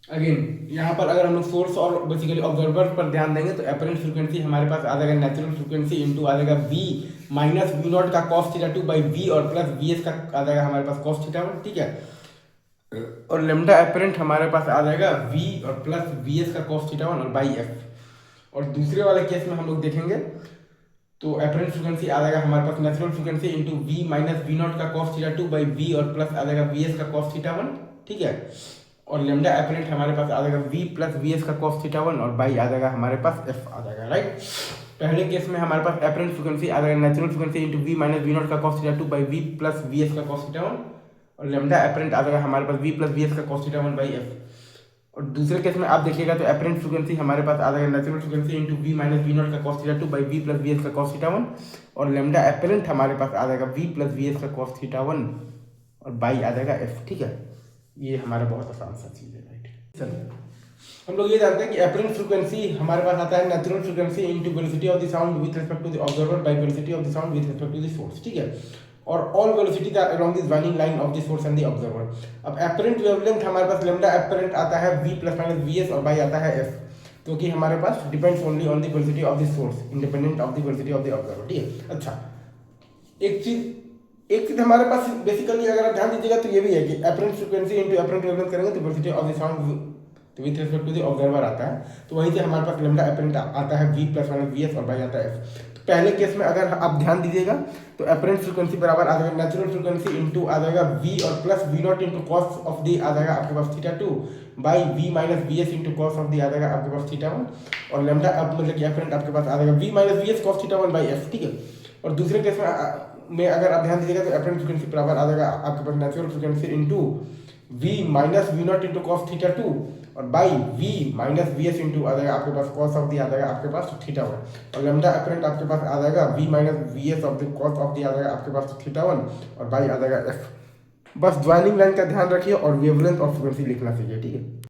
Again यहाँ पर अगर हम लोग सोर्स और बेसिकली ऑब्जर्वर पर ध्यान देंगे तो अपरेंट फ्रीक्वेंसी हमारे पास आ जाएगा नेचुरल फ्रीक्वेंसी इंटू आ जाएगा वी माइनस वी नॉट का cos theta two by we और प्लस वी एस का आ जाएगा हमारे पास कॉस थीटा वन, ठीक है। और लेमडा अपरेंट हमारे पास आ जाएगा वी और प्लस वी एस का कॉस थीटा वन और बाई एफ। और दूसरे वाले केस में हम लोग देखेंगे तो अपरेंट फ्रीक्वेंसी आ जाएगा हमारे पास natural frequency into v minus we naught का cos theta two by we और प्लस आ जाएगा वी एस का कॉस थीटा वन, ठीक है। और लेमडा अपरेंट हमारे पास आ जाएगा वी प्लस वी एस का कॉस थीटा वन और बाई आ जाएगा हमारे पास एफ आ जाएगा, राइट। पहले केस में हमारे पास अपरेंट फ्रीक्वेंसी आ जाएगा natural frequency into v minus we naught का cos theta two by v plus V S का कॉस थीटा वन और लेमडा अपरेंट आ जाएगा हमारे पास वी प्लस वी एस का cos theta one by f. और दूसरे केस में आप देखिएगा तो अपरेंट फ्रीक्वेंसी हमारे पास आ जाएगा natural frequency into v minus we naught का cos theta two by v plus V S का कॉस थीटा वन और लेमडा अपरेंट हमारे पास आ जाएगा वी प्लस वी एस का कॉस थीटा वन और बाई आ जाएगा एफ, ठीक है। ये हमारा बहुत आसान सा चीज़ है, राइट। चलो हम लोग ये जानते हैं कि अपरेंट फ्रीक्वेंसी हमारे पास आता है natural frequency into velocity of the sound with respect to the observer by velocity of the sound with respect to the source, ठीक है। और all velocities are along the joining line of the source and the observer. अब apparent wavelength हमारे पास lambda apparent आता है v plus minus v s और by आता है f, क्योंकि हमारे पास depends only on the velocity of the source independent of the velocity of the observer, ठीक है। अच्छा एक चीज हमारे पास बेसिकली अगर आप ध्यान दीजिएगा तो ये भी है कि apparent frequency into apparent wavelength करेंगे तो velocity of the sound with respect to the observer आता है, तो वहीं से हमारे पास लेमडा अपरेंट आता है v plus minus v s और बाई आता है f। तो पहले केस में अगर आप ध्यान दीजिएगा तो अपरेंट फ्रीक्वेंसी बराबर आ जाएगा नेचुरल फ्रीक्वेंसी इंटू आ जाएगा v और plus v naught into cos of the आ जाएगा आपके पास theta two by v minus v s into cos of the आ जाएगा आपके पास थीटा वन और लेमडा अब मतलब कि अपरेंट आपके पास आ जाएगा v minus v s cos theta one by f, ठीक है। और दूसरे केस में अगर आप ध्यान दीजिएगा तो अपरेंट फ्रीक्वेंसी बराबर आ जाएगा आपके पास natural frequency into v minus we naught into cos theta two और by v minus v s into आ जाएगा आपके पास कॉस ऑफ दी आ जाएगा आपके पास थीटा वन और लेमडा अपरेंट आपके पास आ जाएगा v minus v s of the cos of the आ जाएगा आपके पास थीटा वन और बाई आ जाएगा f। बस ज्वाइनिंग लाइन का ध्यान रखिए और वेवलेंथ ऑफ फ्रीक्वेंसी लिखना चाहिए, ठीक है।